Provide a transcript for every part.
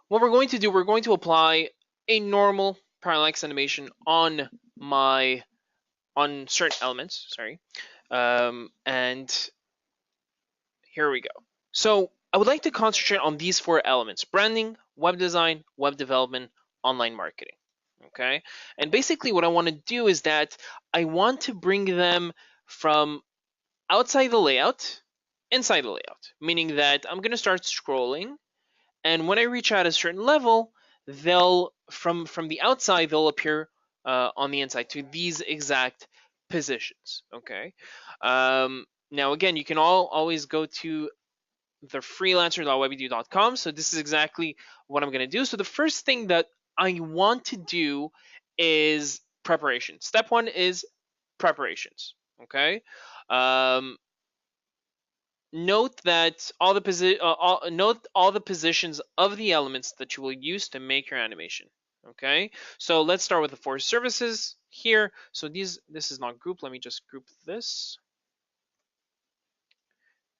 what we're going to do, we're going to apply a normal parallax animation on certain elements. Sorry, and here we go. So I would like to concentrate on these four elements: branding, web design, web development, online marketing. Okay. And basically what I want to do is that I want to bring them from outside the layout, inside the layout, meaning that I'm going to start scrolling. And when I reach out a certain level, they'll from the outside, they'll appear on the inside to these exact positions. Okay. Now, again, you can always go to the freelancer.weby'nar.com. So this is exactly what I'm going to do. So the first thing that I want to do is preparation. Step one is preparations. Okay. Um, note that note all the positions of the elements that you will use to make your animation. Okay. So let's start with the four services here. So this is not group. Let me just group this.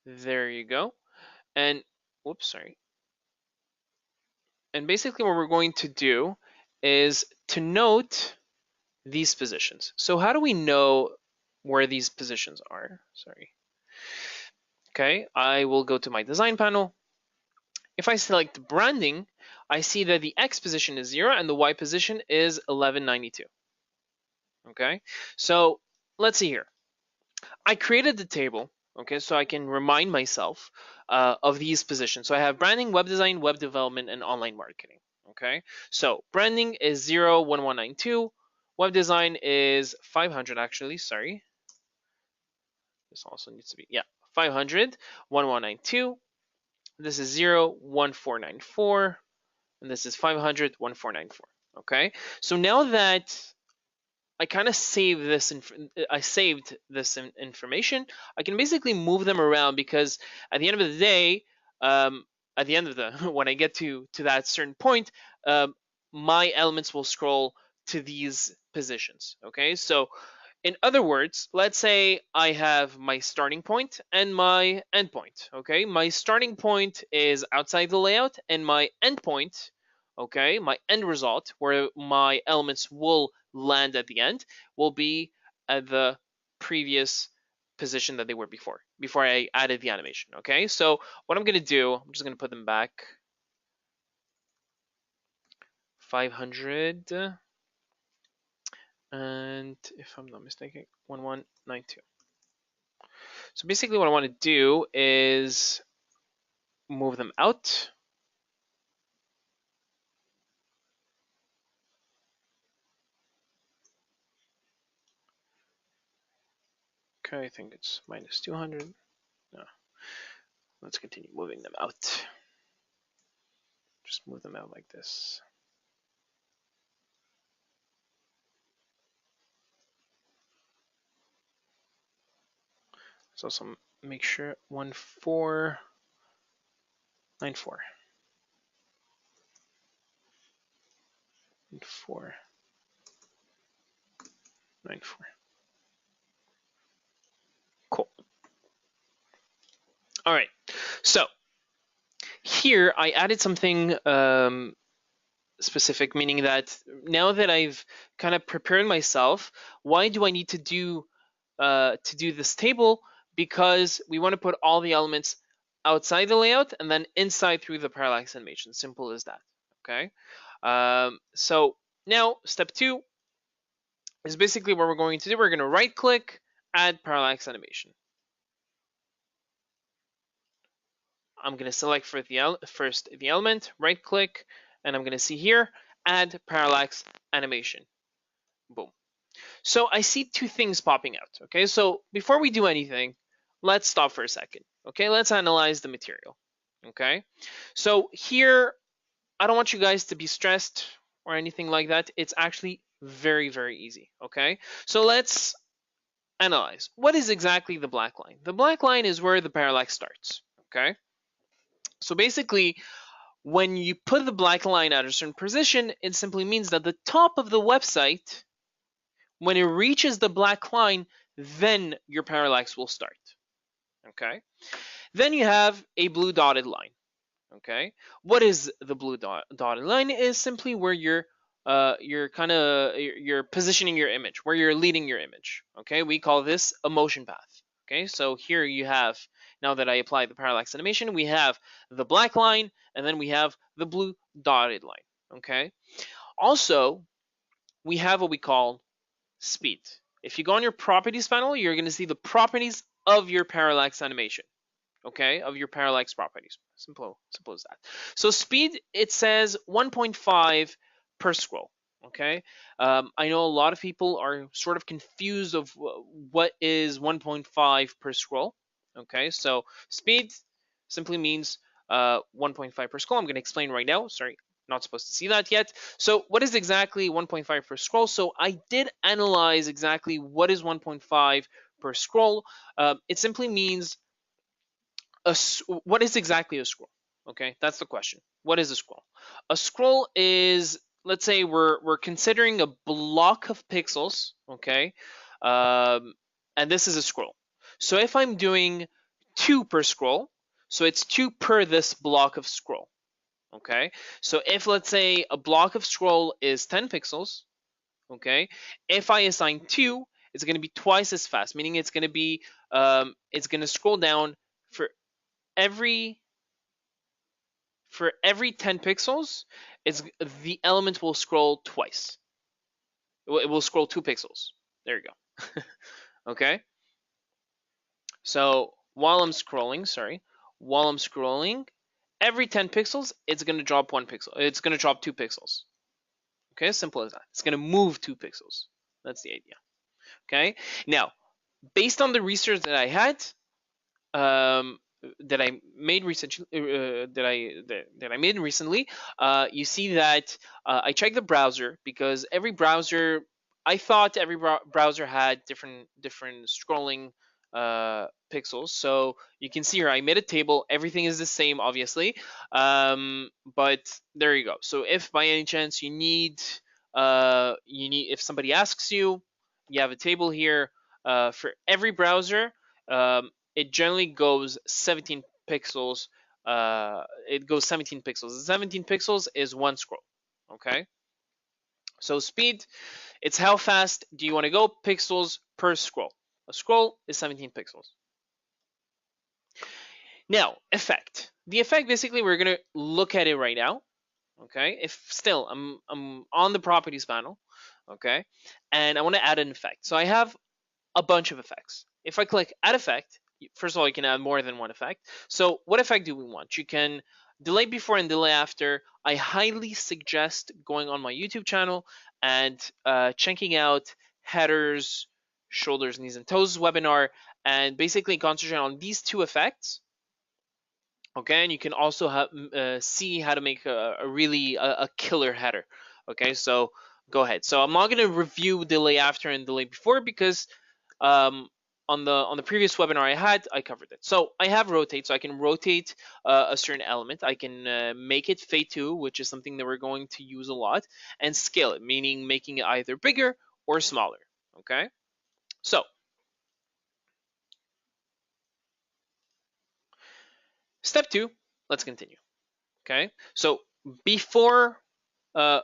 There you go. And whoops, sorry. And basically what we're going to do is to note these positions. So how do we know where these positions are? Sorry. Okay, I will go to my design panel. If I select branding, I see that the X position is 0 and the Y position is 1192. Okay, so let's see here. I created the table, okay, so I can remind myself of these positions. So I have branding, web design, web development, and online marketing. Okay, so branding is 01192. Web design is 500 actually, sorry. This also needs to be, 500, 1192. This is 01494. And this is 500, 1494. Okay, so now that I kind of saved this information, I can basically move them around, because at the end of the day, at the end of the when I get to that certain point, my elements will scroll to these positions. Okay, so in other words, let's say I have my starting point and my end point. Okay, my starting point is outside the layout, and my end point, okay, my end result, where my elements will land at the end, will be at the previous position that they were before I added the animation. Okay, so what I'm going to do, I'm just going to put them back 500, and if I'm not mistaken, 1192. So basically what I want to do is move them out. Okay, I think it's minus 200. No. Let's continue moving them out. Just move them out like this. Let's also make sure 1494. 1494. Cool. All right. So here I added something specific, meaning that now that I've kind of prepared myself, why do I need to do this table? Because we want to put all the elements outside the layout and then inside through the parallax animation. Simple as that. Okay. So now step 2 is basically what we're going to do. We're going to right click, add parallax animation. I'm going to select first the element, right click, and I'm going to see here, add parallax animation. Boom. So I see two things popping out. Okay, so before we do anything, let's stop for a second. Okay, let's analyze the material. Okay, so here, I don't want you guys to be stressed or anything like that. It's actually very, very easy. Okay, so let's analyze. What is exactly the black line? The black line is where the parallax starts. Okay, so basically, when you put the black line at a certain position, it simply means that the top of the website, when it reaches the black line, then your parallax will start. Okay. Then you have a blue dotted line. Okay, what is the blue dotted line? Is simply where you're positioning your image, where you're leading your image. Okay, we call this a motion path. Okay, so here you have, now that I apply the parallax animation, we have the black line and then we have the blue dotted line. Okay, also we have what we call speed. If you go on your properties panel, you're going to see the properties of your parallax animation. Okay, of your parallax properties. Simple as that. So speed, it says 1.5 per scroll. Okay, I know a lot of people are sort of confused of what is 1.5 per scroll. Okay, so speed simply means 1.5 per scroll. I'm going to explain right now. Sorry, not supposed to see that yet. So what is exactly 1.5 per scroll? So I did analyze exactly what is 1.5 per scroll. It simply means what is exactly a scroll? Okay, that's the question. What is a scroll? A scroll is, let's say we're considering a block of pixels. Okay, and this is a scroll. So if I'm doing 2 per scroll, so it's 2 per this block of scroll. Okay, so if, let's say, a block of scroll is 10 pixels, okay, if I assign 2, it's going to be twice as fast, meaning it's going to be it's going to scroll down for every 10 pixels. It's the element will scroll twice. It will scroll 2 pixels. There you go. Okay, so while I'm scrolling, every 10 pixels it's going to drop 1 pixel. It's going to drop 2 pixels. Okay, simple as that. It's going to move 2 pixels. That's the idea. Okay, now based on the research that I had, um, that I made recently, that I made recently, you see that I checked the browser, because every browser, I thought every browser had different scrolling pixels. So you can see here, I made a table. Everything is the same, obviously, but there you go. So if by any chance if somebody asks you, you have a table here for every browser. It generally goes 17 pixels. It goes 17 pixels. 17 pixels is 1 scroll. Okay. So speed, it's how fast do you want to go, pixels per scroll. A scroll is 17 pixels. Now, effect. The effect, basically, we're gonna look at it right now. Okay. If still, I'm on the properties panel. Okay, and I want to add an effect. So I have a bunch of effects. If I click add effect, first of all, you can add more than one effect. So what effect do we want? You can delay before and delay after. I highly suggest going on my YouTube channel and checking out headers, shoulders, knees, and toes webinar, and basically concentrate on these 2 effects. Okay, and you can also see how to make a really killer header. Okay, so go ahead. So I'm not going to review delay after and delay before, because on the previous webinar I covered it. So I have rotate, so I can rotate a certain element. I can make it fade to, which is something that we're going to use a lot, and scale it, meaning making it either bigger or smaller. Okay, so step 2, let's continue. Okay, so before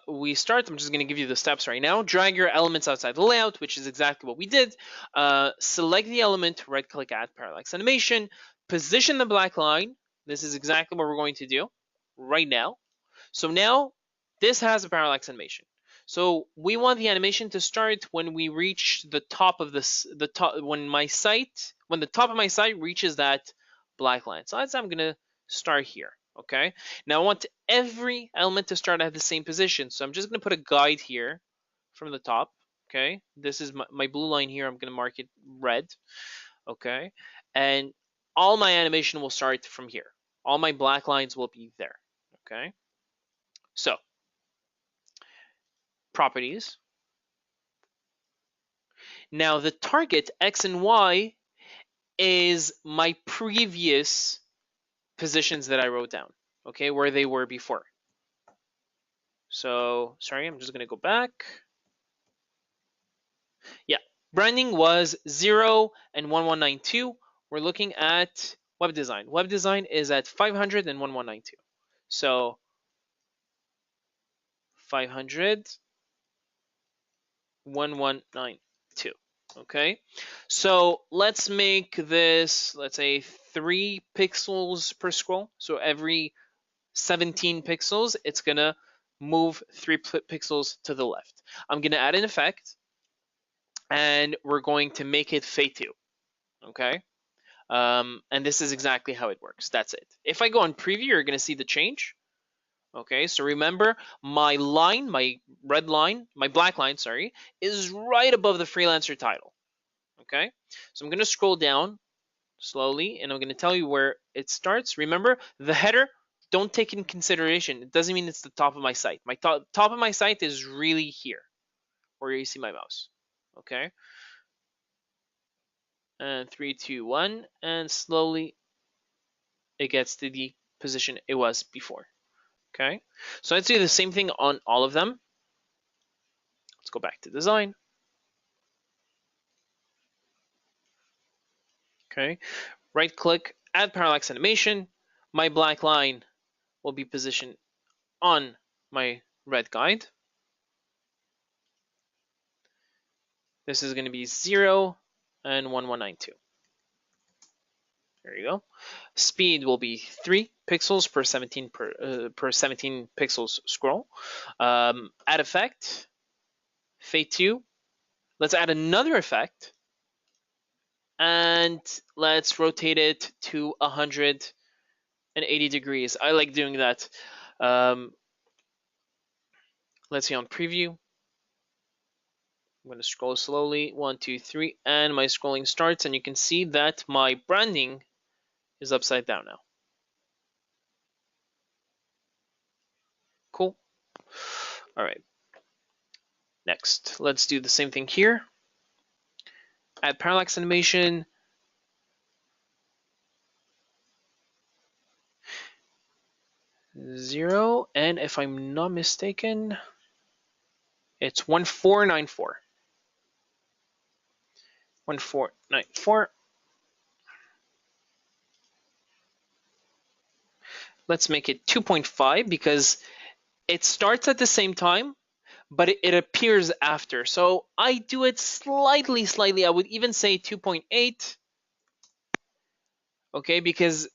we start, I'm just going to give you the steps right now. Drag your elements outside the layout, which is exactly what we did. Select the element, right click, add parallax animation, position the black line. This is exactly what we're going to do right now. So now this has a parallax animation. So we want the animation to start when we reach the top of this, when the top of my site reaches that black line. So I'm going to start here. Okay, now I want every element to start at the same position. So I'm just going to put a guide here from the top. Okay, this is my blue line here. I'm going to mark it red. Okay, and all my animation will start from here. All my black lines will be there. Okay, so properties. Now the target X and Y is my previous positions that I wrote down. Okay, where they were before. So sorry, I'm just going to go back. Yeah, branding was 0 and 1192. We're looking at web design. Web design is at 500 and 1192. So 500, 1192. Okay, so let's make this, let's say 3 pixels per scroll. So every 17 pixels, it's gonna move 3 pixels to the left. I'm gonna add an effect, and we're going to make it fade to. Okay, and this is exactly how it works. That's it. If I go on preview, you're gonna see the change. Okay, so remember my line, my red line, my black line, sorry, is right above the freelancer title. Okay, so I'm gonna scroll down slowly, and I'm gonna tell you where it starts. Remember, the header, don't take in consideration. It doesn't mean it's the top of my site. My top of my site is really here, where you see my mouse. Okay, and 3, 2, 1, and slowly it gets to the position it was before. Okay, so let's do the same thing on all of them. Let's go back to design. Okay, right click, add parallax animation. My black line will be positioned on my red guide. This is going to be 0 and 1192. There you go. Speed will be 3 pixels per 17 per 17 pixels scroll. Add effect, fade to. Let's add another effect, and let's rotate it to 180 degrees. I like doing that. Let's see on preview. I'm going to scroll slowly, 1, 2, 3, and my scrolling starts, and you can see that my branding is upside down now. Cool. All right. Next, let's do the same thing here. Add parallax animation. Zero, and if I'm not mistaken, it's 1494. 1494. Let's make it 2.5 because it starts at the same time, but it appears after. So I do it slightly. I would even say 2.8. Okay, because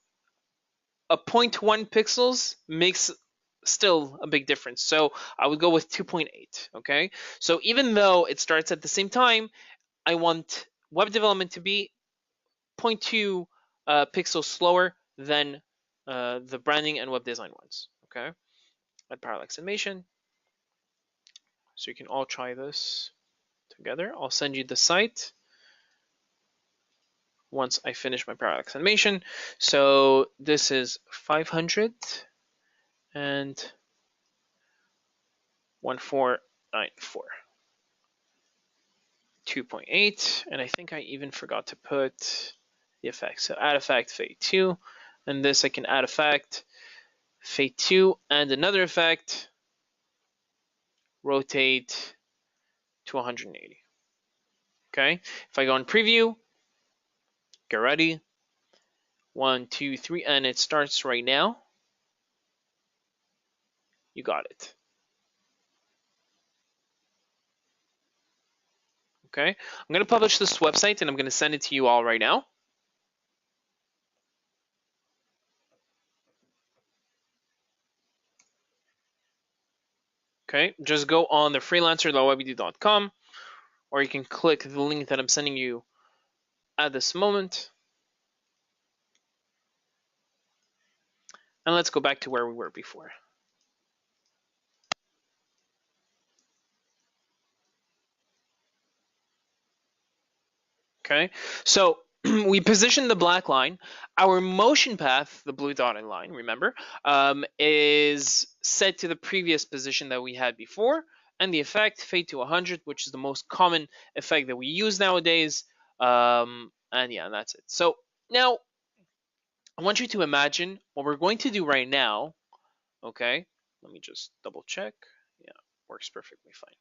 a 0.1 pixels makes still a big difference. So I would go with 2.8. Okay, so even though it starts at the same time, I want web development to be 0.2 pixels slower than the branding and web design ones. Okay, add parallax animation. So you can all try this together. I'll send you the site once I finish my parallax animation. So this is 500 and 1494. 2.8, and I think I even forgot to put the effect. So add effect, fade to, and this I can add effect, fade to, and another effect, rotate to 180. Okay, if I go on preview, get ready, 1, 2, 3, and it starts right now. You got it. Okay, I'm going to publish this website and I'm going to send it to you all right now. Okay, just go on the freelancer.weby'nar.com, or you can click the link that I'm sending you at this moment. And let's go back to where we were before. Okay, so we position the black line. Our motion path, the blue dotted line, remember, is set to the previous position that we had before, and the effect fade to 100, which is the most common effect that we use nowadays. And yeah, that's it. So now I want you to imagine what we're going to do right now. Okay, let me just double check. Yeah, works perfectly fine.